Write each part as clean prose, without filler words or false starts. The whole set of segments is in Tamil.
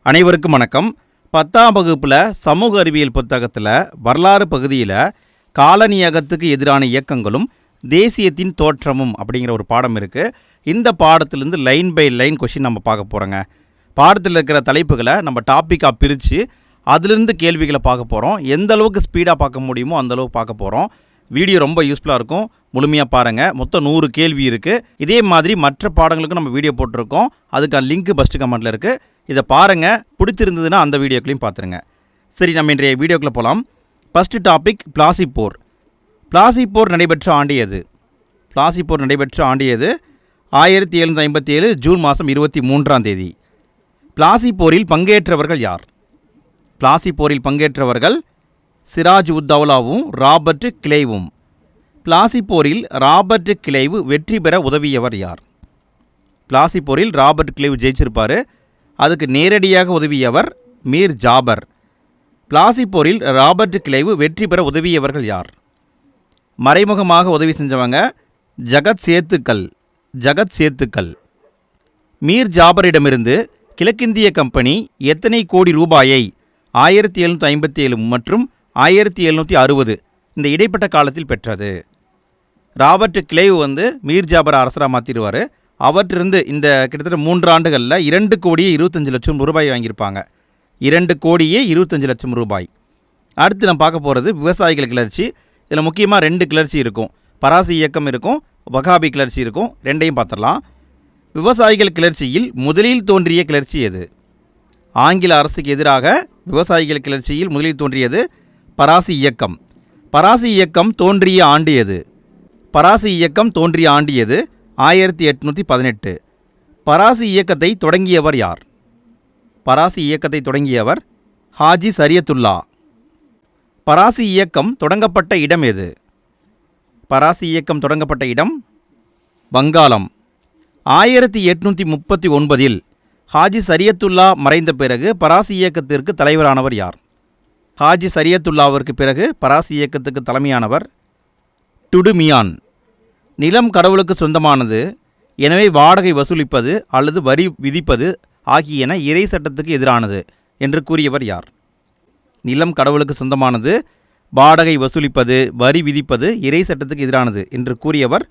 அனைவருக்கும் வணக்கம். 10ஆம் வகுப்பில் சமூக அறிவியல் புத்தகத்தில் வரலாறு பகுதியில் காலனியகத்துக்கு எதிரான இயக்கங்களும் தேசியத்தின் தோற்றமும் அப்படிங்கிற ஒரு பாடம் இருக்குது. இந்த பாடத்திலேருந்து லைன் பை லைன் கொஷின் நம்ம பார்க்க போகிறோங்க. பாடத்தில் இருக்கிற தலைப்புகளை நம்ம டாப்பிக்காக பிரித்து அதிலிருந்து கேள்விகளை பார்க்க போகிறோம். எந்த அளவுக்கு ஸ்பீடாக பார்க்க முடியுமோ அந்தளவுக்கு பார்க்க போகிறோம். வீடியோ ரொம்ப யூஸ்ஃபுல்லாக இருக்கும், முழுமையாக பாருங்கள். மொத்தம் 100 கேள்வி இருக்குது. இதே மாதிரி மற்ற பாடங்களுக்கும் நம்ம வீடியோ போட்டிருக்கோம். அதுக்கான லிங்க் ஃபஸ்ட்டு கமெண்ட்டில் இருக்குது. இதை பாருங்கள். பிடிச்சிருந்ததுன்னா அந்த வீடியோக்களையும் பார்த்துருங்க. சரி, நம்ம இன்றைய வீடியோக்குள்ளே போகலாம். ஃபஸ்ட்டு டாபிக் பிளாசி போர். பிளாசி போர் நடைபெற்ற ஆண்டு எது? பிளாசி போர் நடைபெற்ற ஆண்டு எது? 1757 ஜூன் மாதம் 23ஆம் தேதி. பிளாசி போரில் பங்கேற்றவர்கள் யார்? பிளாசி போரில் பங்கேற்றவர்கள் சிராஜ் உத் தௌலாவும் ராபர்ட் கிளைவும். பிளாசி போரில் ராபர்ட் கிளைவு வெற்றி பெற உதவியவர் யார்? பிளாசி போரில் ராபர்ட் கிளைவு ஜெயிச்சிருப்பார். அதுக்கு நேரடியாக உதவியவர் மீர் ஜாபர். பிளாசி போரில் ராபர்ட் கிளைவு வெற்றி பெற உதவியவர்கள் யார்? மறைமுகமாக உதவி செஞ்சவங்க ஜகத் சேத்துக்கள். மீர் ஜாபரிடமிருந்து கிழக்கிந்திய கம்பெனி எத்தனை கோடி ரூபாயை 1757 மற்றும் 1760 இந்த இடைப்பட்ட காலத்தில் பெற்றது? ராபர்ட் கிளைவு மீர் ஜாபர் அரசராக மாற்றிடுவார். அவற்றிருந்து இந்த கிட்டத்தட்ட 3 ஆண்டுகளில் 2,25,00,000 ரூபாய் வாங்கியிருப்பாங்க. 2,25,00,000 ரூபாய். அடுத்து நம்ம பார்க்க போகிறது விவசாயிகள் கிளர்ச்சி. இதில் முக்கியமாக 2 கிளர்ச்சி இருக்கும். பராசி இயக்கம் இருக்கும், வகாபி கிளர்ச்சி இருக்கும். ரெண்டையும் பார்த்துடலாம். விவசாயிகள் கிளர்ச்சியில் முதலில் தோன்றிய கிளர்ச்சி எது? ஆங்கில அரசுக்கு எதிராக விவசாயிகள் கிளர்ச்சியில் முதலில் தோன்றியது பராசி இயக்கம். பராசி இயக்கம் தோன்றிய ஆண்டு எது? பராசி இயக்கம் தோன்றிய ஆண்டு எது? 1818. பராசி இயக்கத்தை தொடங்கியவர் யார்? பராசி இயக்கத்தை தொடங்கியவர் ஹாஜி சரியத்துல்லா. பராசி இயக்கம் தொடங்கப்பட்ட இடம் எது? பராசி இயக்கம் தொடங்கப்பட்ட இடம் வங்காளம். 1839 ஹாஜி சரியத்துல்லா மறைந்த பிறகு பராசி இயக்கத்திற்கு தலைவரானவர் யார்? ஹாஜி சரியத்துல்லாவிற்கு பிறகு பராசி இயக்கத்துக்கு தலைமையானவர் டுடுமியான். நிலம் கடவுளுக்கு சொந்தமானது, எனவே வாடகை வசூலிப்பது அல்லது வரி விதிப்பது ஆகியன இறை சட்டத்துக்கு எதிரானது என்று கூறியவர் யார்? நிலம் கடவுளுக்கு சொந்தமானது, வாடகை வசூலிப்பது, வரி விதிப்பது இறை சட்டத்துக்கு எதிரானது என்று கூறியவர்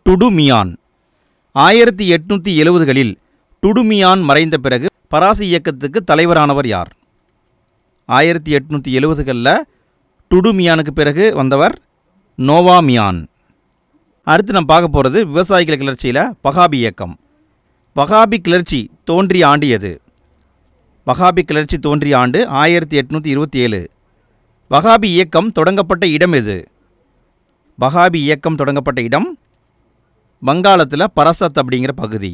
டுடுமியான். 1870களில் டுடுமியான் மறைந்த பிறகு பராசி இயக்கத்துக்கு தலைவரானவர் யார்? 1870களில் டுடுமியானுக்கு பிறகு வந்தவர் நோவாமியான். அடுத்து நம்ம பார்க்க போகிறது விவசாயிகள் கிளர்ச்சியில் வகாபி இயக்கம். வகாபி கிளர்ச்சி தோன்றிய ஆண்டு எது? வகாபி கிளர்ச்சி தோன்றிய ஆண்டு 1827. வகாபி இயக்கம் தொடங்கப்பட்ட இடம் எது? வகாபி இயக்கம் தொடங்கப்பட்ட இடம் வங்காளத்தில் பரசத் அப்படிங்கிற பகுதி.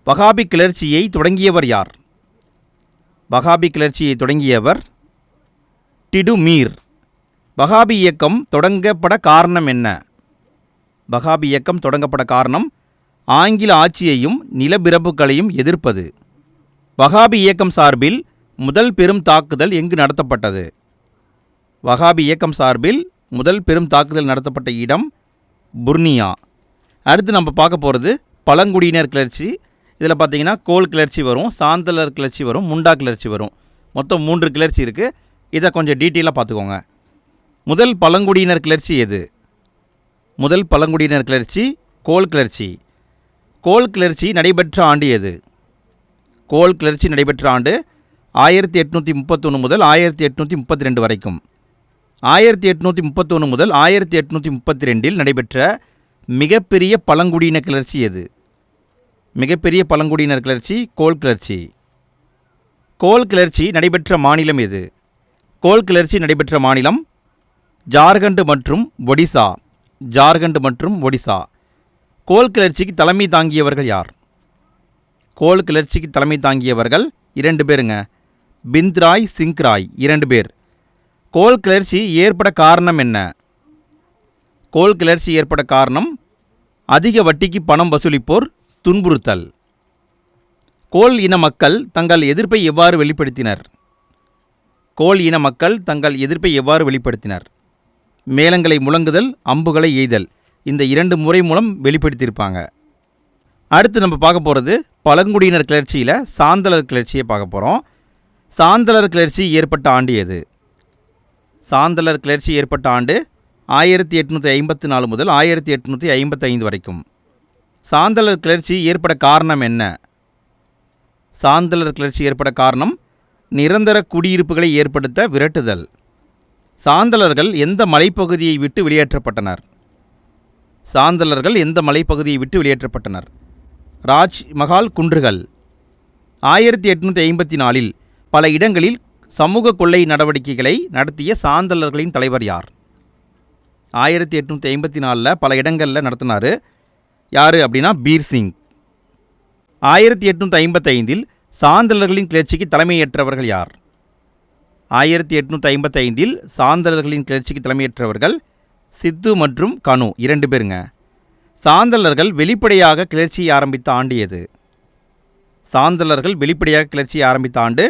வகாபி கிளர்ச்சியை தொடங்கியவர் யார்? வகாபி கிளர்ச்சியை தொடங்கியவர் டிடுமீர். வகாபி இயக்கம் தொடங்கப்பட காரணம் என்ன? வகாபி இயக்கம் தொடங்கப்பட காரணம் ஆங்கில ஆட்சியையும் நிலப்பிரபுக்களையும் எதிர்ப்பது. வகாபி இயக்கம் சார்பில் முதல் பெரும் தாக்குதல் எங்கு நடத்தப்பட்டது? வகாபி இயக்கம் சார்பில் முதல் பெரும் தாக்குதல் நடத்தப்பட்ட இடம் புர்னியா. அடுத்து நம்ம பார்க்க போகிறது பழங்குடியினர் கிளர்ச்சி. இதில் பார்த்திங்கன்னா கோல் கிளர்ச்சி வரும், சாந்தலர் கிளர்ச்சி வரும், முண்டா கிளர்ச்சி வரும். மொத்தம் 3 கிளர்ச்சி இருக்குது. இதை கொஞ்சம் டீட்டெயிலாக பார்த்துக்கோங்க. முதல் பழங்குடியினர் கிளர்ச்சி எது? முதல் பழங்குடியினர் கிளர்ச்சி கோல் கிளர்ச்சி. கோல் கிளர்ச்சி நடைபெற்ற ஆண்டு எது? கோல் கிளர்ச்சி நடைபெற்ற ஆண்டு 1831 முதல் 1832 வரைக்கும். 1831 முதல் 1832 நடைபெற்ற மிகப்பெரிய பழங்குடியின கிளர்ச்சி எது? மிகப்பெரிய பழங்குடியினர் கிளர்ச்சி கோல் கிளர்ச்சி. கோல் கிளர்ச்சி நடைபெற்ற மாநிலம் எது? கோல் கிளர்ச்சி நடைபெற்ற மாநிலம் ஜார்க்கண்ட் மற்றும் ஒடிசா. ஜார்க்கண்ட் மற்றும் ஒடிசா. கோல் கிளர்ச்சிக்கு தலைமை தாங்கியவர்கள் யார்? கோல் கிளர்ச்சிக்கு தலைமை தாங்கியவர்கள் 2 பேருங்க, பிந்த்ராய் சிங்ராய் 2 பேர். கோல் கிளர்ச்சி ஏற்பட காரணம் என்ன? கோல் கிளர்ச்சி ஏற்பட காரணம் அதிக வட்டிக்கு பணம் வசூலிப்போர் துன்புறுத்தல். கோல் இன மக்கள் தங்கள் எதிர்ப்பை எவ்வாறு வெளிப்படுத்தினர்? கோல் இன மக்கள் தங்கள் எதிர்ப்பை எவ்வாறு வெளிப்படுத்தினர்? மேளங்களை முழங்குதல், அம்புகளை எய்தல், இந்த 2 முறை மூலம் வெளிப்படுத்தியிருப்பாங்க. அடுத்து நம்ம பார்க்க போகிறது பழங்குடியினர் கிளர்ச்சியில் சாந்தலர் கிளர்ச்சியை பார்க்க போகிறோம். சாந்தலர் கிளர்ச்சி ஏற்பட்ட ஆண்டு எது? சாந்தலர் கிளர்ச்சி ஏற்பட்ட ஆண்டு 1854 முதல் 1855 வரைக்கும். சாந்தலர் கிளர்ச்சி ஏற்பட காரணம் என்ன? சாந்தலர் கிளர்ச்சி ஏற்பட காரணம் நிரந்தர குடியிருப்புகளை ஏற்படுத்த விரட்டுதல். சாந்தலர்கள் எந்த மலைப்பகுதியை விட்டு வெளியேற்றப்பட்டனர்? சாந்தலர்கள் எந்த மலைப்பகுதியை விட்டு வெளியேற்றப்பட்டனர்? ராஜ் மஹால் குன்றுகள். 1854 பல இடங்களில் சமூக கொள்ளை நடவடிக்கைகளை நடத்திய சாந்தலர்களின் தலைவர் யார்? 1854 பல இடங்களில் நடத்தினார். யார் அப்படின்னா பீர்சிங். 1855 சாந்தலர்களின் கிளர்ச்சிக்கு தலைமையேற்றவர்கள் யார்? 1855 சாந்தலர்களின் கிளர்ச்சிக்கு தலைமையேற்றவர்கள் சித்து மற்றும் கனு, 2 பேருங்க. சாந்தலர்கள் வெளிப்படையாக கிளர்ச்சியை ஆரம்பித்த ஆண்டு எது? சாந்தலர்கள் வெளிப்படையாக கிளர்ச்சியை ஆரம்பித்த ஆண்டு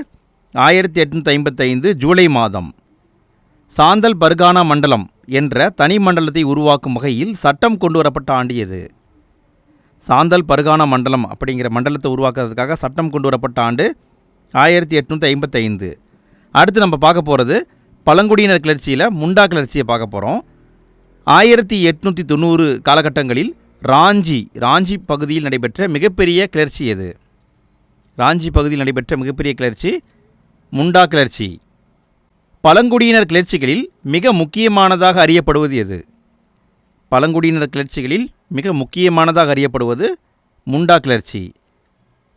1855 ஜூலை மாதம். சாந்தல் பர்கானா மண்டலம் என்ற தனி மண்டலத்தை உருவாக்கும் வகையில் சட்டம் கொண்டு வரப்பட்ட ஆண்டு எது? சாந்தல் பர்கானா மண்டலம் அப்படிங்கிற மண்டலத்தை உருவாக்குறதுக்காக சட்டம் கொண்டு வரப்பட்ட ஆண்டு 1855. அடுத்து நம்ம பார்க்க போகிறது பழங்குடியினர் கிளர்ச்சியில் முண்டா கிளர்ச்சியை பார்க்க போகிறோம். 1890 காலகட்டங்களில் ராஞ்சி பகுதியில் நடைபெற்ற மிகப்பெரிய கிளர்ச்சி எது? ராஞ்சி பகுதியில் நடைபெற்ற மிகப்பெரிய கிளர்ச்சி முண்டா கிளர்ச்சி. பழங்குடியினர் கிளர்ச்சிகளில் மிக முக்கியமானதாக அறியப்படுவது எது? பழங்குடியினர் கிளர்ச்சிகளில் மிக முக்கியமானதாக அறியப்படுவது முண்டா கிளர்ச்சி.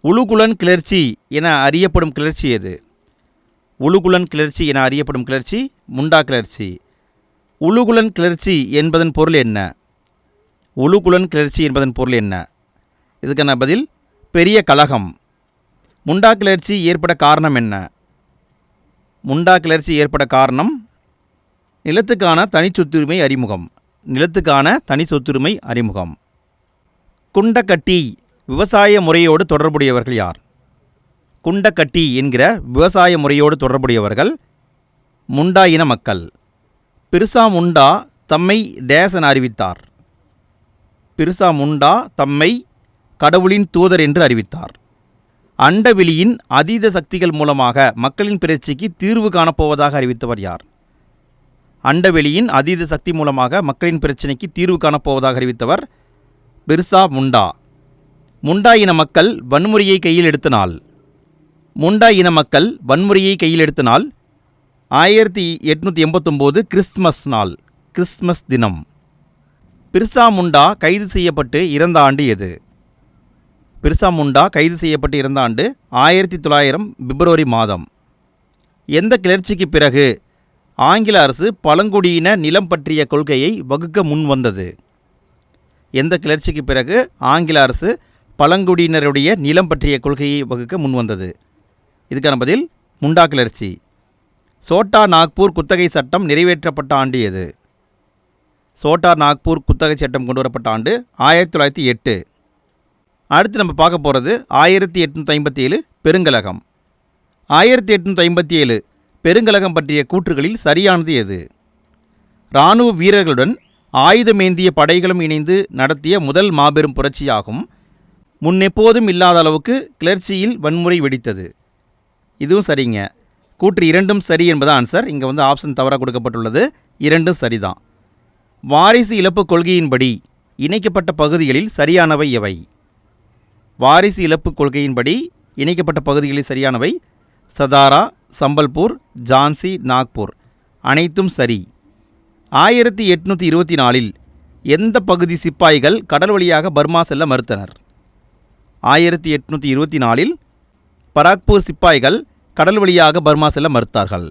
உலுகுலன் கிளர்ச்சி என அறியப்படும் கிளர்ச்சி எது? உலுகுலன் கிளர்ச்சி என அறியப்படும் கிளர்ச்சி முண்டா கிளர்ச்சி. உலுகுலன் கிளர்ச்சி என்பதன் பொருள் என்ன? உலுகுலன் கிளர்ச்சி என்பதன் பொருள் என்ன? இதுக்கான பதில் பெரிய கலகம். முண்டா கிளர்ச்சி ஏற்பட காரணம் என்ன? முண்டா கிளர்ச்சி ஏற்பட காரணம் நிலத்துக்கான தனிச்சொத்துரிமை அறிமுகம். நிலத்துக்கான தனி சொத்துரிமை அறிமுகம். குண்டக்கட்டி விவசாய முறையோடு தொடர்புடையவர்கள் யார்? குண்டக்கட்டி என்கிற விவசாய முறையோடு தொடர்புடையவர்கள் முண்டா இன மக்கள். பிர்சா முண்டா தம்மை டேஸ் என அறிவித்தார். பிர்சா முண்டா தம்மை கடவுளின் தூதர் என்று அறிவித்தார். அண்டவெளியின் அதீத சக்திகள் மூலமாக மக்களின் பிரச்சனைக்கு தீர்வு காணப்போவதாக அறிவித்தவர் யார்? அண்டவெளியின் அதீத சக்தி மூலமாக மக்களின் பிரச்சனைக்கு தீர்வு காணப்போவதாக அறிவித்தவர் பிர்சா முண்டா. முண்டா இன மக்கள் வன்முறையை கையில் எடுத்த நாள். முண்டா இன மக்கள் வன்முறையை கையில் எடுத்த நாள் 1889 கிறிஸ்துமஸ் நாள், கிறிஸ்துமஸ் தினம். பிர்சா முண்டா கைது செய்யப்பட்டு இறந்த ஆண்டு எது? பிர்சா முண்டா கைது செய்யப்பட்டு இறந்த ஆண்டு 1900 பிப்ரவரி மாதம். எந்த கிளர்ச்சிக்கு பிறகு ஆங்கில அரசு பழங்குடியின நிலம் பற்றிய கொள்கையை வகுக்க முன் வந்தது? எந்த கிளர்ச்சிக்கு பிறகு ஆங்கில அரசு பழங்குடியினருடைய நிலம் பற்றிய கொள்கையை வகுக்க முன் வந்தது? இதுக்கான பதில் முண்டா கிளர்ச்சி. சோட்டா நாக்பூர் குத்தகை சட்டம் நிறைவேற்றப்பட்ட ஆண்டு எது? சோட்டா நாக்பூர் குத்தகை சட்டம் கொண்டு வரப்பட்ட ஆண்டு 1908. அடுத்து நம்ம பார்க்க போகிறது 1857 பெருங்கலகம். 1857 பெருங்கலகம் பற்றிய கூற்றுகளில் சரியானது எது? இராணுவ வீரர்களுடன் ஆயுதமேந்திய படைகளும் இணைந்து நடத்திய முதல் மாபெரும் புரட்சியாகும். முன்னெப்போதும் இல்லாத அளவுக்கு கிளர்ச்சியில் வன்முறை வெடித்தது. இதுவும் சரிங்க. கூற்று 2ம் சரி என்பது ஆன்சர். இங்கே ஆப்ஷன் தவறாக கொடுக்கப்பட்டுள்ளது. 2ம் சரிதான். வாரிசு இழப்பு கொள்கையின்படி இணைக்கப்பட்ட பகுதிகளில் சரியானவை எவை? வாரிசு இழப்பு கொள்கையின்படி இணைக்கப்பட்ட பகுதிகளில் சரியானவை சதாரா, சம்பல்பூர், ஜான்சி, நாக்பூர். அனைத்தும் சரி. 1824 எந்த பகுதி சிப்பாய்கள் கடல் வழியாக பர்மா செல்ல மறுத்தனர்? 1824 பராக்பூர் சிப்பாய்கள் கடல் வழியாக பர்மா செல்ல மறுத்தார்கள்.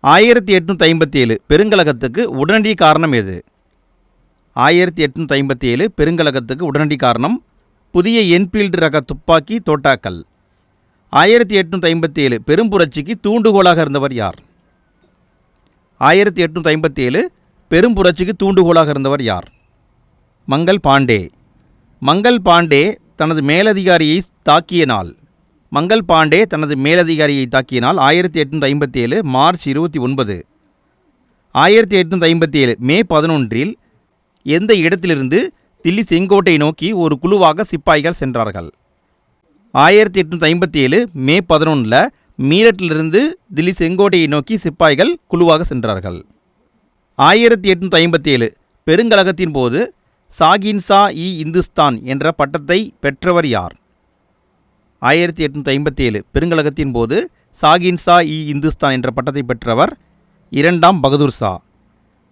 1857 பெருங்கலகத்துக்கு உடனடி காரணம் எது? 1857 பெருங்கலகத்துக்கு உடனடி காரணம் புதிய என்ஃபீல்டு ரக துப்பாக்கி தோட்டாக்கள். 1857 பெரும்புரட்சிக்கு தூண்டுகோலாக இருந்தவர் யார்? 1857 பெரும்புரட்சிக்கு தூண்டுகோலாக இருந்தவர் யார்? மங்கள் பாண்டே. மங்கள் பாண்டே தனது மேலதிகாரியை தாக்கிய நாள். மங்கள் பாண்டே தனது மேலதிகாரியை தாக்கிய நாள் 1857 மார்ச் 29. 1857 மே 11 எந்த இடத்திலிருந்து தில்லி செங்கோட்டை நோக்கி ஒரு குழுவாக சிப்பாய்கள் சென்றார்கள். 1857 மே 11 மீரட்டிலிருந்து தில்லி செங்கோட்டையை நோக்கி சிப்பாய்கள் குழுவாக சென்றார்கள். 1857 பெருங்கலகத்தின் போது சாகின்சா-இ-இந்துஸ்தான் என்ற பட்டத்தை பெற்றவர் யார்? 1857 பெருங்கலகத்தின் போது சாகின்சா-இ-இந்துஸ்தான் என்ற பட்டத்தை பெற்றவர் இரண்டாம் பகதூர் ஷா.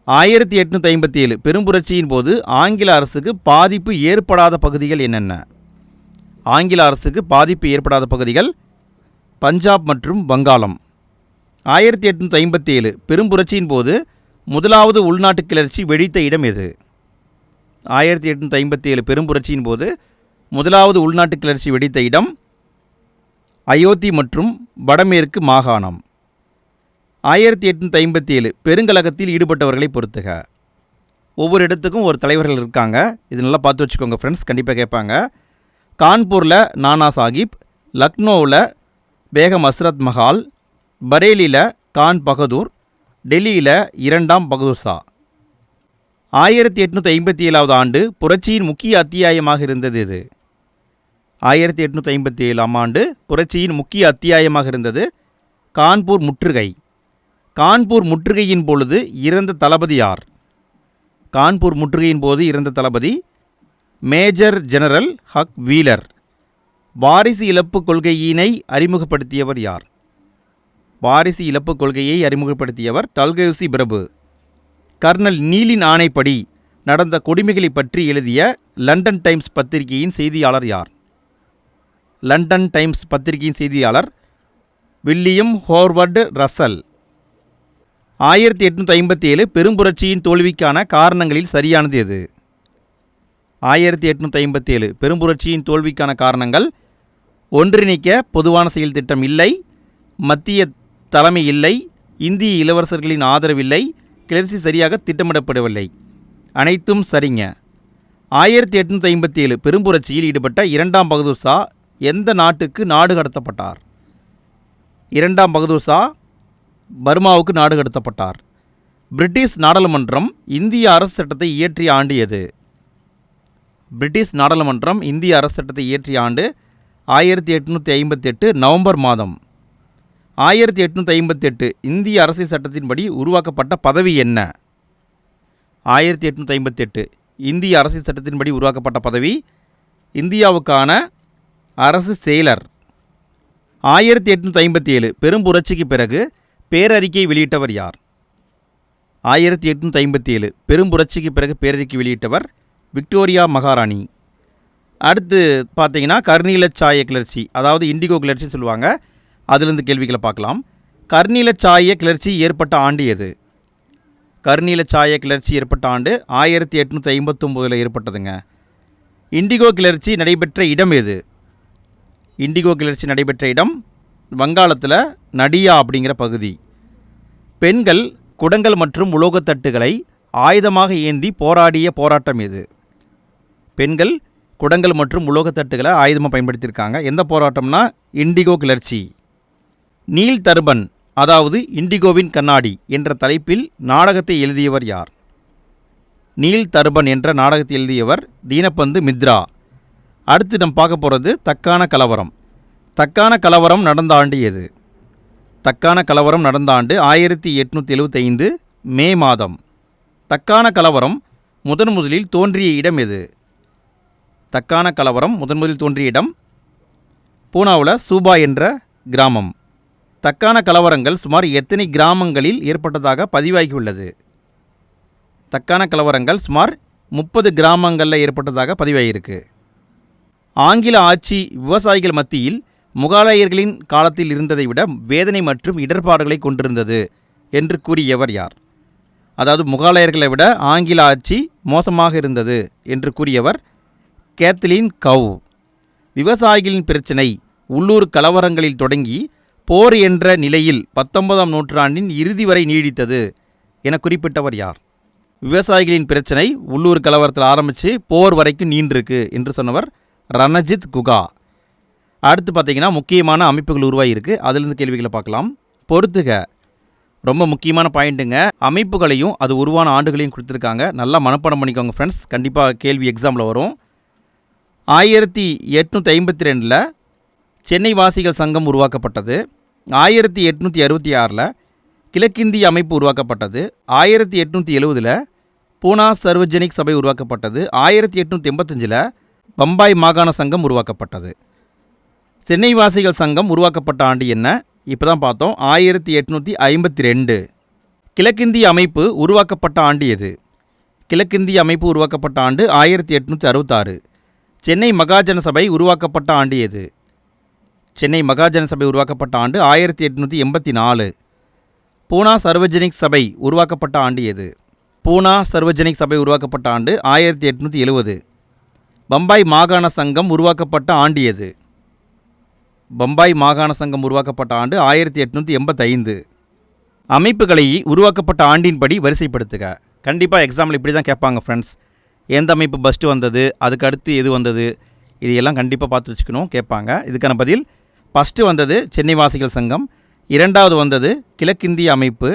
1857 பெரும்புரட்சியின் போது ஆங்கில அரசுக்கு பாதிப்பு ஏற்படாத பகுதிகள் என்னென்ன? ஆங்கில அரசுக்கு பாதிப்பு ஏற்படாத பகுதிகள் பஞ்சாப் மற்றும் வங்காளம். 1857 பெரும்புரட்சியின் போது முதலாவது உள்நாட்டு கிளர்ச்சி வெடித்த இடம் எது? 1857 பெரும்புரட்சியின் போது முதலாவது உள்நாட்டு கிளர்ச்சி வெடித்த இடம் அயோத்தி மற்றும் வடமேற்கு மாகாணம். 1857 பெருங்கலகத்தில் ஈடுபட்டவர்களை பொறுத்துக. ஒவ்வொரு இடத்துக்கும் ஒரு தலைவர்கள் இருக்காங்க. இது நல்லா பார்த்து வச்சுக்கோங்க ஃப்ரெண்ட்ஸ், கண்டிப்பாக கேட்பாங்க. கான்பூரில் நானா சாஹிப், லக்னோவில் பேகம் ஹஸ்ரத் மஹால், பரேலியில் கான் பகதூர், டெல்லியில் இரண்டாம் பகதூர் ஷா. 1857 ஆண்டு புரட்சியின் முக்கிய அத்தியாயமாக இருந்தது எது? 1857 ஆண்டு புரட்சியின் முக்கிய அத்தியாயமாக இருந்தது கான்பூர் முற்றுகை. கான்பூர் முற்றுகையின் பொழுது இறந்த தளபதி யார்? கான்பூர் முற்றுகையின் போது இறந்த தளபதி மேஜர் ஜெனரல் ஹக் வீலர். வாரிசு இழப்பு கொள்கையினை அறிமுகப்படுத்தியவர் யார்? வாரிசு இழப்பு கொள்கையை அறிமுகப்படுத்தியவர் டல்கௌசி பிரபு. கர்னல் நீலின் ஆணைப்படி நடந்த கொடுமைகளை பற்றி எழுதிய லண்டன் டைம்ஸ் பத்திரிகையின் செய்தியாளர் யார்? லண்டன் டைம்ஸ் பத்திரிகையின் செய்தியாளர் வில்லியம் ஹோவர்ட் ரசல். 1857 பெரும்புரட்சியின் தோல்விக்கான காரணங்களில் சரியானது எது? 1857 பெரும்புரட்சியின் தோல்விக்கான காரணங்கள்: ஒன்றிணைக்க பொதுவான செயல் திட்டம் இல்லை, மத்திய தலைமை இல்லை, இந்திய இளவரசர்களின் ஆதரவில்லை, கிளர்ச்சி சரியாக திட்டமிடப்படவில்லை. அனைத்தும் சரிங்க. 1857 பெரும்புரட்சியில் ஈடுபட்ட இரண்டாம் பகதூர் ஷா எந்த நாட்டுக்கு நாடு கடத்தப்பட்டார்? இரண்டாம் பகதூர் ஷா பர்மாவுக்கு நாடு கடத்தப்பட்டார். பிரிட்டிஷ் நாடாளுமன்றம் இந்திய அரசு சட்டத்தை இயற்றிய ஆண்டு எது? பிரிட்டிஷ் நாடாளுமன்றம் இந்திய அரசு சட்டத்தை இயற்றிய ஆண்டு 1858 நவம்பர் மாதம். 1858 இந்திய அரசியல் சட்டத்தின்படி உருவாக்கப்பட்ட பதவி என்ன? 1858 இந்திய அரசியல் சட்டத்தின்படி உருவாக்கப்பட்ட பதவி இந்தியாவுக்கான அரசு செயலர். 1857 பெரும்புரட்சிக்கு பிறகு பேரறிக்கை வெளியிட்டவர் யார்? 1857 பெரும்புரட்சிக்கு பிறகு பேரறிக்கை வெளியிட்டவர் விக்டோரியா மகாராணி. அடுத்து பார்த்தீங்கன்னா கர்நீலச்சாய கிளர்ச்சி, அதாவது இண்டிகோ கிளர்ச்சி சொல்லுவாங்க. அதிலிருந்து கேள்விகளை பார்க்கலாம். கர்நீலச்சாய கிளர்ச்சி ஏற்பட்ட ஆண்டு எது? கர்நீலச்சாய கிளர்ச்சி ஏற்பட்ட ஆண்டு 1859 ஏற்பட்டதுங்க. இண்டிகோ கிளர்ச்சி நடைபெற்ற இடம் எது? இண்டிகோ கிளர்ச்சி நடைபெற்ற இடம் வங்காளத்தில் நடியா அப்படிங்கிற பகுதி. பெண்கள் குடங்கள் மற்றும் உலோகத்தட்டுகளை ஆயுதமாக ஏந்தி போராடிய போராட்டம் எது? பெண்கள் குடங்கள் மற்றும் உலோகத்தட்டுகளை ஆயுதமாக பயன்படுத்தியிருக்காங்க. எந்த போராட்டம்னா இண்டிகோ கிளர்ச்சி. நீல் தர்பன், அதாவது இண்டிகோவின் கண்ணாடி என்ற தலைப்பில் நாடகத்தை எழுதியவர் யார்? நீல் தர்பன் என்ற நாடகத்தை எழுதியவர் தீனபந்து மித்ரா. அடுத்து நம்ம பார்க்க போகிறது தக்கான கலவரம். தக்கான கலவரம் நடந்த ஆண்டு எது? தக்கான கலவரம் நடந்த ஆண்டு 1875 மே மாதம். தக்கான கலவரம் முதலில் தோன்றிய இடம் எது? தக்கான கலவரம் முதலில் தோன்றிய இடம் பூனாவில் சூபா என்ற கிராமம். தக்கான கலவரங்கள் சுமார் எத்தனை கிராமங்களில் ஏற்பட்டதாக பதிவாகியுள்ளது? தக்கான கலவரங்கள் சுமார் 30 கிராமங்களில் ஏற்பட்டதாக பதிவாகியிருக்கு. ஆங்கில ஆட்சி விவசாயிகள் மத்தியில் முகலாயர்களின் காலத்தில் இருந்ததை விட வேதனை மற்றும் இடர்பாடுகளை கொண்டிருந்தது என்று கூறியவர் யார்? அதாவது முகலாயர்களை விட ஆங்கில ஆட்சி மோசமாக இருந்தது என்று கூறியவர் கேத்லீன் கவ். விவசாயிகளின் பிரச்சினை உள்ளூர் கலவரங்களில் தொடங்கி போர் என்ற நிலையில் 19ஆம் நூற்றாண்டின் இறுதி வரை நீடித்தது என குறிப்பிட்டவர் யார்? விவசாயிகளின் பிரச்சினை உள்ளூர் கலவரத்தில் ஆரம்பித்து போர் வரைக்கும் நீண்டிருக்கு என்று சொன்னவர் ரணஜித் குகா. அடுத்து பார்த்தீங்கன்னா முக்கியமான அமைப்புகள் உருவாகியிருக்கு. அதிலிருந்து கேள்விகளை பார்க்கலாம். பொறுத்துக. ரொம்ப முக்கியமான பாயிண்ட்டுங்க. அமைப்புகளையும் அது உருவான ஆண்டுகளையும் கொடுத்துருக்காங்க. நல்லா மனப்பாடம் பண்ணிக்கோங்க ஃப்ரெண்ட்ஸ். கண்டிப்பாக கேள்வி எக்ஸாமில் வரும். 1852 சென்னை வாசிகள் சங்கம் உருவாக்கப்பட்டது. 1866 கிழக்கிந்திய அமைப்பு உருவாக்கப்பட்டது. 1870 பூனா சர்வஜனிக் சபை உருவாக்கப்பட்டது. 1885 பம்பாய் மாகாண சங்கம் உருவாக்கப்பட்டது. சென்னை வாசிகள் சங்கம் உருவாக்கப்பட்ட ஆண்டு என்ன? இப்போ தான் பார்த்தோம். 1852. கிழக்கிந்திய அமைப்பு உருவாக்கப்பட்ட ஆண்டு எது? கிழக்கிந்திய அமைப்பு உருவாக்கப்பட்ட ஆண்டு 1866. சென்னை மகாஜன சபை உருவாக்கப்பட்ட ஆண்டு எது? சென்னை மகாஜன சபை உருவாக்கப்பட்ட ஆண்டு 1884. பூனா சர்வஜனிக் சபை உருவாக்கப்பட்ட ஆண்டு எது? பூனா சர்வஜனிக் சபை உருவாக்கப்பட்ட ஆண்டு 1870. பம்பாய் மாகாண சங்கம் உருவாக்கப்பட்ட ஆண்டு எது? பம்பாய் மாகாண சங்கம் உருவாக்கப்பட்ட ஆண்டு 1885. அமைப்புகளை உருவாக்கப்பட்ட ஆண்டின்படி வரிசைப்படுத்துக. கண்டிப்பாக எக்ஸாம்பிள் இப்படி தான் கேட்பாங்க ஃப்ரெண்ட்ஸ். எந்த அமைப்பு ஃபஸ்ட்டு வந்தது, அதுக்கு அடுத்து எது வந்தது, இது எல்லாம் கண்டிப்பாக பார்த்து வச்சுக்கணும், கேட்பாங்க. இதுக்கான பதில் ஃபஸ்ட்டு வந்தது சென்னை வாசிகள் சங்கம், இரண்டாவது வந்தது கிழக்கிந்திய அமைப்பு,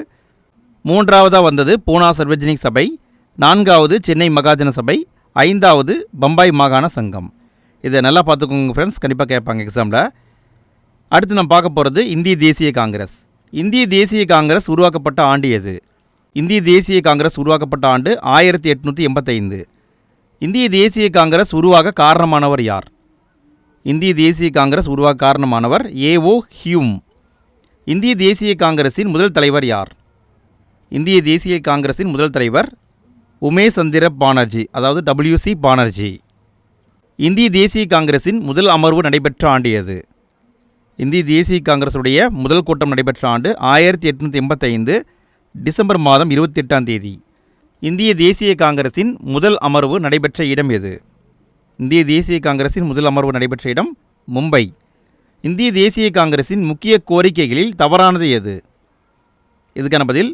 மூன்றாவதாக வந்தது பூனா சர்வஜனிக் சபை, நான்காவது சென்னை மகாஜன சபை, ஐந்தாவது பம்பாய் மாகாண சங்கம். இதை நல்லா பார்த்துக்கோங்க ஃப்ரெண்ட்ஸ், கண்டிப்பாக கேட்பாங்க எக்ஸாமில். அடுத்து நம்ம பார்க்க போகிறது இந்திய தேசிய காங்கிரஸ். இந்திய தேசிய காங்கிரஸ் உருவாக்கப்பட்ட ஆண்டு எது? இந்திய தேசிய காங்கிரஸ் உருவாக்கப்பட்ட ஆண்டு 1885. இந்திய தேசிய காங்கிரஸ் உருவாக காரணமானவர் யார்? இந்திய தேசிய காங்கிரஸ் உருவாக காரணமானவர் ஏஓ ஹியூம். இந்திய தேசிய காங்கிரஸின் முதல் தலைவர் யார்? இந்திய தேசிய காங்கிரஸின் முதல் தலைவர் உமேஷ் சந்திர பானர்ஜி, அதாவது WC பானர்ஜி. இந்திய தேசிய காங்கிரஸின் முதல் அமர்வு நடைபெற்ற ஆண்டு எது? இந்திய தேசிய காங்கிரஸுடைய முதல் கூட்டம் நடைபெற்ற ஆண்டு 1885 டிசம்பர் மாதம் 28 இந்திய தேசிய காங்கிரஸின் முதல் அமர்வு நடைபெற்ற இடம் எது? இந்திய தேசிய காங்கிரஸின் முதல் அமர்வு நடைபெற்ற இடம் மும்பை. இந்திய தேசிய காங்கிரஸின் முக்கிய கோரிக்கைகளில் தவறானது எது? இதுக்கான பதில்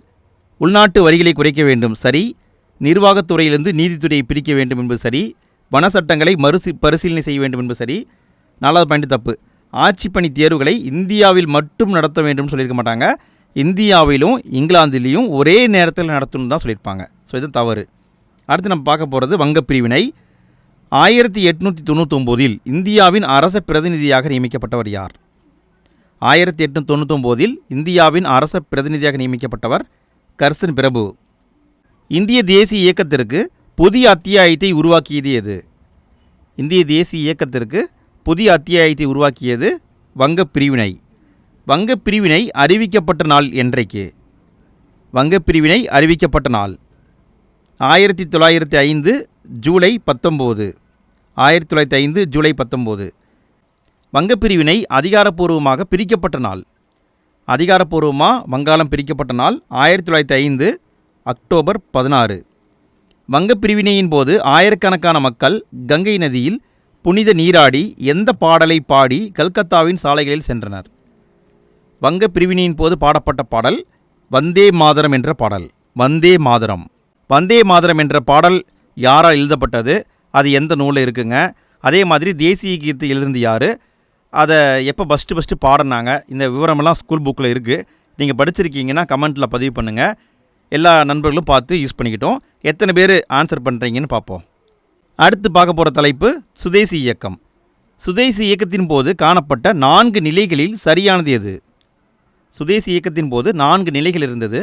உள்நாட்டு வரிகளை குறைக்க வேண்டும், சரி. நிர்வாகத்துறையிலிருந்து நீதித்துறையை பிரிக்க வேண்டும் என்பது சரி. வன சட்டங்களை பரிசீலனை செய்ய வேண்டும் என்பது சரி. 4வது பாயிண்ட் தப்பு. ஆட்சிப்பணி தேர்வுகளை இந்தியாவில் மட்டும் நடத்த வேண்டும் சொல்லியிருக்க மாட்டாங்க. இந்தியாவிலும் இங்கிலாந்திலையும் ஒரே நேரத்தில் நடத்தணும்னு தான் சொல்லியிருப்பாங்க. ஸோ இது தவறு. அடுத்து நம்ம பார்க்க போகிறது வங்கப்பிரிவினை. 1899 இந்தியாவின் அரச பிரதிநிதியாக நியமிக்கப்பட்டவர் யார்? 1899 இந்தியாவின் அரச பிரதிநிதியாக நியமிக்கப்பட்டவர் கர்சன் பிரபு. இந்திய தேசிய இயக்கத்திற்கு புதிய அத்தியாயத்தை உருவாக்கியது எது? இந்திய தேசிய இயக்கத்திற்கு புதிய அத்தியாயத்தை உருவாக்கியது வங்கப்பிரிவினை. வங்கப்பிரிவினை அறிவிக்கப்பட்ட நாள் என்றைக்கு? வங்கப்பிரிவினை அறிவிக்கப்பட்ட நாள் 1905 ஜூலை 19. 1905 ஜூலை 19. வங்கப்பிரிவினை அதிகாரப்பூர்வமாக பிரிக்கப்பட்ட நாள். அதிகாரப்பூர்வமாக வங்காளம் பிரிக்கப்பட்ட நாள் 1905 அக்டோபர் 16. வங்கப்பிரிவினையின் போது ஆயிரக்கணக்கான மக்கள் கங்கை நதியில் புனித நீராடி எந்த பாடலை பாடி கல்கத்தாவின் சாலைகளில் சென்றனர்? வங்கப்பிரிவினையின் போது பாடப்பட்ட பாடல் வந்தே மாதரம் என்ற பாடல். வந்தே மாதரம். வந்தே மாதரம் என்ற பாடல் யாரால் எழுதப்பட்டது? அது எந்த நூலில் இருக்குங்க? அதே மாதிரி தேசிய கீதத்தை எழுதுனது யார்? அதை எப்போ ஃபஸ்ட்டு பாடினாங்க? இந்த விவரமெல்லாம் ஸ்கூல் புக்கில் இருக்குது. நீங்கள் படிச்சிருக்கீங்கன்னா கமெண்ட்டில் பதிவு பண்ணுங்கள். எல்லா நண்பர்களும் பார்த்து யூஸ் பண்ணிக்கிட்டோம். எத்தனை பேர் ஆன்சர் பண்ணுறீங்கன்னு பார்ப்போம். அடுத்து பார்க்க போகிற தலைப்பு சுதேசி இயக்கம். சுதேசி இயக்கத்தின் போது காணப்பட்ட 4 நிலைகளில் சரியானது எது? சுதேசி இயக்கத்தின் போது 4 நிலைகள் இருந்தது.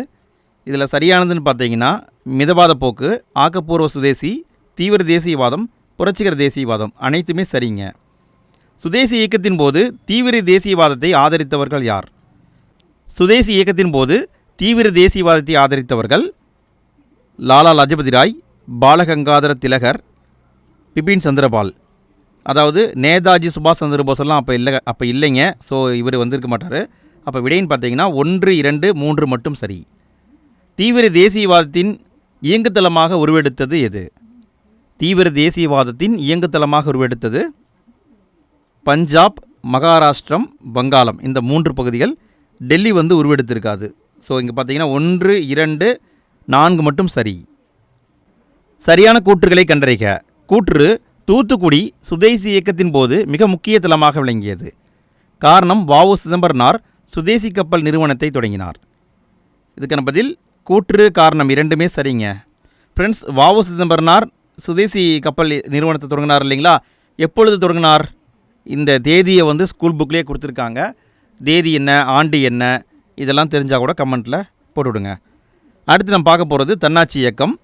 இதில் சரியானதுன்னு பார்த்தீங்கன்னா மிதவாத போக்கு, ஆக்கப்பூர்வ சுதேசி, தீவிர தேசியவாதம், புரட்சிகர தேசியவாதம் அனைத்துமே சரிங்க. சுதேசி இயக்கத்தின் போது தீவிர தேசியவாதத்தை ஆதரித்தவர்கள் யார்? சுதேசி இயக்கத்தின் போது தீவிர தேசியவாதத்தை ஆதரித்தவர்கள் லாலா லஜபதி ராய், பாலகங்காதர திலகர், பிபின் சந்திரபால். அதாவது நேதாஜி சுபாஷ் சந்திர போஸெல்லாம் அப்போ இல்லைங்க. ஸோ இவர் வந்திருக்க மாட்டார். அப்போ விடைன்னு பார்த்தீங்கன்னா 1, 2, 3 மட்டும் சரி. தீவிர தேசியவாதத்தின் இயங்குதளமாக உருவெடுத்தது எது? தீவிர தேசியவாதத்தின் இயங்குதளமாக உருவெடுத்தது பஞ்சாப், மகாராஷ்டிரம், வங்காளம். இந்த 3 பகுதிகள். டெல்லி உருவெடுத்திருக்காது. ஸோ இங்கே பார்த்தீங்கன்னா 1, 2, 4 மட்டும் சரி. சரியான கூற்றுகளை கண்டறிக. கூற்று தூத்துக்குடி சுதேசி இயக்கத்தின் போது மிக முக்கிய தளமாக விளங்கியது. காரணம் வ.உ. சிதம்பரனார் சுதேசி கப்பல் நிறுவனத்தை தொடங்கினார். இதுக்கான பதில் கூற்று காரணம் இரண்டுமே சரிங்க. ஃப்ரெண்ட்ஸ், வ.உ. சிதம்பரனார் சுதேசி கப்பல் நிறுவனத்தை தொடங்கினார் இல்லைங்களா? எப்பொழுது தொடங்கினார்? இந்த தேதியை வந்து ஸ்கூல் புக்லேயே கொடுத்துருக்காங்க. தேதி என்ன, ஆண்டு என்ன, இதெல்லாம் தெரிஞ்சால் கூட கமெண்ட்டில் போட்டுவிடுங்க. அடுத்து நம்ம பார்க்க போகிறது தன்னாட்சி இயக்கம்.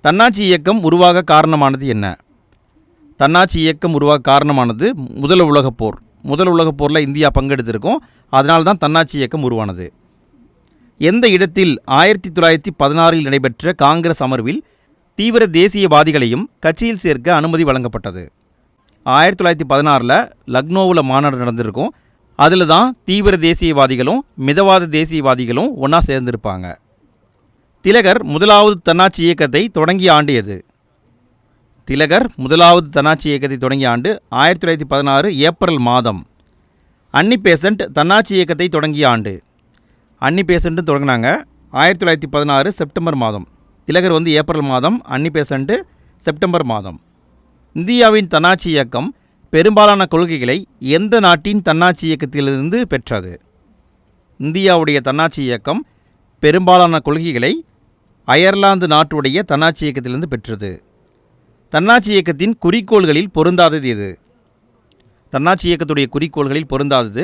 தன்னாட்சி இயக்கம் உருவாக காரணமானது என்ன? தன்னாட்சி இயக்கம் உருவாக காரணமானது முதல் உலகப் போர். முதல் உலகப் போரில் இந்தியா பங்கெடுத்திருக்கும். அதனால தான் தன்னாட்சி இயக்கம் உருவானது. எந்த இடத்தில் 1916 நடைபெற்ற காங்கிரஸ் அமர்வில் தீவிர தேசியவாதிகளையும் கட்சியில் சேர்க்க அனுமதி வழங்கப்பட்டது? 1916 லக்னோவில் மாநாடு நடந்திருக்கும். அதில் தான் தீவிர தேசியவாதிகளும் மிதவாத தேசியவாதிகளும் ஒன்றா சேர்ந்திருப்பாங்க. திலகர் முதலாவது தன்னாட்சி இயக்கத்தை தொடங்கிய ஆண்டு எது? திலகர் முதலாவது தன்னாட்சி இயக்கத்தை தொடங்கிய ஆண்டு 1916 ஏப்ரல் மாதம். அன்னி பெசன்ட் தன்னாட்சி இயக்கத்தை தொடங்கிய ஆண்டு? அன்னி பெசன்ட்டும் தொடங்கினாங்க 1916 செப்டம்பர் மாதம். திலகர் வந்து ஏப்ரல் மாதம், அன்னி பெசன்ட் செப்டம்பர் மாதம். இந்தியாவின் தன்னாட்சி இயக்கம் பெரும்பாலான கொள்கைகளை எந்த நாட்டின் தன்னாட்சி இயக்கத்திலிருந்து பெற்றது? இந்தியாவுடைய தன்னாட்சி இயக்கம் பெரும்பாலான கொள்கைகளை அயர்லாந்து நாட்டுடைய தன்னாட்சி இயக்கத்திலிருந்து பெற்றது. தன்னாட்சி இயக்கத்தின் குறிக்கோள்களில் பொருந்தாதது எது? தன்னாட்சி இயக்கத்துடைய குறிக்கோள்களில் பொருந்தாதது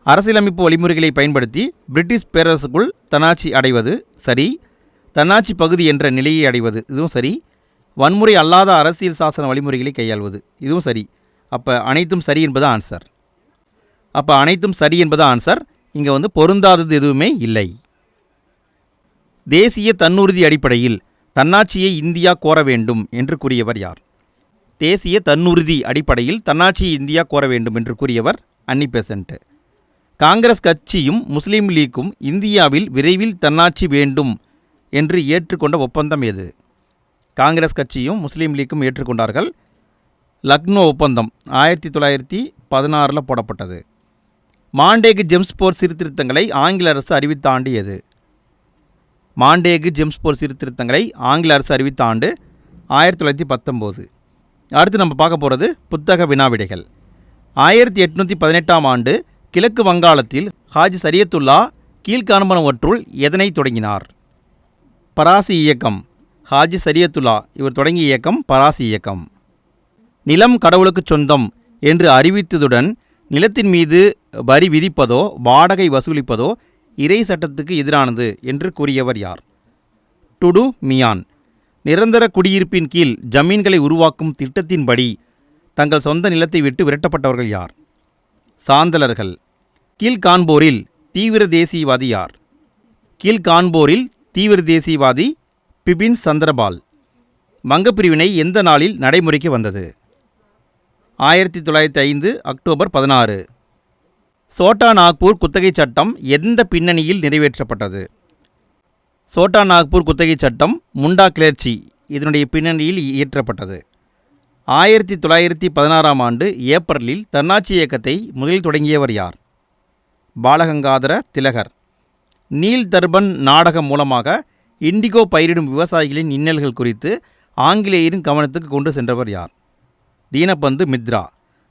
அரசியலமைப்பு வழிமுறைகளை பயன்படுத்தி பிரிட்டிஷ் பேரரசுக்குள் தன்னாட்சி அடைவது சரி, தன்னாட்சி பகுதி என்ற நிலையை அடைவது இதுவும் சரி, வன்முறை அல்லாத அரசியல் சாசன வழிமுறைகளை கையாள்வது இதுவும் சரி. அப்போ அனைத்தும் சரி என்பது ஆன்சர். அனைத்தும் சரி என்பது ஆன்சர். இங்கே வந்து பொருந்தாதது எதுவுமே இல்லை. தேசிய தன்னுறுதி அடிப்படையில் தன்னாட்சியை இந்தியா கோர வேண்டும் என்று கூறியவர் யார்? தேசிய தன்னுறுதி அடிப்படையில் தன்னாட்சியை இந்தியா கோர வேண்டும் என்று கூறியவர் அன்னி பெசன்ட். காங்கிரஸ் கட்சியும் முஸ்லீம் லீக்கும் இந்தியாவில் விரைவில் தன்னாட்சி வேண்டும் என்று ஏற்றுக்கொண்ட ஒப்பந்தம் எது? காங்கிரஸ் கட்சியும் முஸ்லீம் லீக்கும் ஏற்றுக்கொண்டார்கள். லக்னோ ஒப்பந்தம் 1916 போடப்பட்டது. மாண்டேகு ஜெம்ஸ்போர் சீர்திருத்தங்களை ஆங்கில அரசு அறிவித்த ஆண்டு எது? மாண்டேகு ஜெம்ஸ்போர் சீர்திருத்தங்களை ஆங்கில அரசு அறிவித்த ஆண்டு 1919. அடுத்து நம்ம பார்க்க போகிறது புத்தக வினாவிடைகள். 1818 ஆண்டு கிழக்கு வங்காளத்தில் ஹாஜி சரியத்துல்லா கீழ்காண்பனவற்றுள் எதனை தொடங்கினார்? பராசி இயக்கம். ஹாஜி சரியத்துல்லா இவர் தொடங்கிய இயக்கம் பராசி இயக்கம். நிலம் கடவுளுக்கு சொந்தம் என்று அறிவித்ததுடன் நிலத்தின் மீது வரி விதிப்பதோ வாடகை வசூலிப்பதோ இறை சட்டத்துக்கு எதிரானது என்று கூறியவர் யார்? டுடு மியான். நிரந்தர குடியிருப்பின் கீழ் ஜமீன்களை உருவாக்கும் திட்டத்தின்படி தங்கள் சொந்த நிலத்தை விட்டு விரட்டப்பட்டவர்கள் யார்? சாந்தலர்கள். கீழ்காண்போரில் தீவிர தேசியவாதி யார்? கீழ்காண்போரில் தீவிர தேசியவாதி பிபின் சந்திரபால். வங்கப்பிரிவினை எந்த நாளில் நடைமுறைக்கு வந்தது? 1905 அக்டோபர் 16. சோட்டா நாக்பூர் குத்தகை சட்டம் எந்த பின்னணியில் நிறைவேற்றப்பட்டது? சோட்டா நாக்பூர் குத்தகை சட்டம் முண்டா கிளர்ச்சி இதனுடைய பின்னணியில் இயற்றப்பட்டது. 1916 ஆண்டு ஏப்ரலில் தன்னாட்சி இயக்கத்தை முதலில் தொடங்கியவர் யார்? பாலகங்காதர திலகர். நீல் தர்பன் நாடகம் மூலமாக இண்டிகோ பயிரிடும் விவசாயிகளின் இன்னல்கள் குறித்து ஆங்கிலேயரின் கவனத்துக்கு கொண்டு சென்றவர் யார்? தீனபந்து மித்ரா.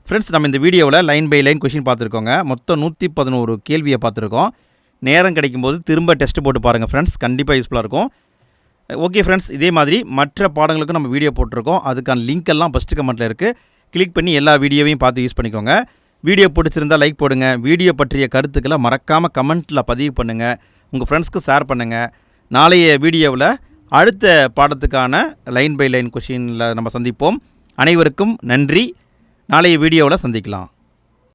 ஃப்ரெண்ட்ஸ், நம்ம இந்த வீடியோவில் லைன் பை லைன் கொஷின் பார்த்துருக்கோங்க. மொத்தம் 111 கேள்வியை பார்த்துருக்கோம். நேரம் கிடைக்கும்போது திரும்ப டெஸ்ட் போட்டு பாருங்கள் ஃப்ரெண்ட்ஸ், கண்டிப்பாக யூஸ்ஃபுல்லாக இருக்கும். ஓகே ஃப்ரெண்ட்ஸ், இதே மாதிரி மற்ற பாடங்களுக்கும் நம்ம வீடியோ போட்டிருக்கோம். அதுக்கான லிங்க் எல்லாம் ஃபஸ்ட்டு கமெண்ட்டில் இருக்குது. கிளிக் பண்ணி எல்லா வீடியோவையும் பார்த்து யூஸ் பண்ணிக்கோங்க. வீடியோ பிடிச்சிருந்தால் லைக் போடுங்க. வீடியோ பற்றிய கருத்துக்களை மறக்காமல் கமெண்ட்டில் பதிவு பண்ணுங்கள். உங்கள் ஃப்ரெண்ட்ஸ்க்கு ஷேர் பண்ணுங்கள். நாளைய வீடியோவில் அடுத்த பாடத்துக்கான லைன் பை லைன் கொஷினில் நம்ம சந்திப்போம். அனைவருக்கும் நன்றி. நாளைய வீடியோவில் சந்திக்கலாம்.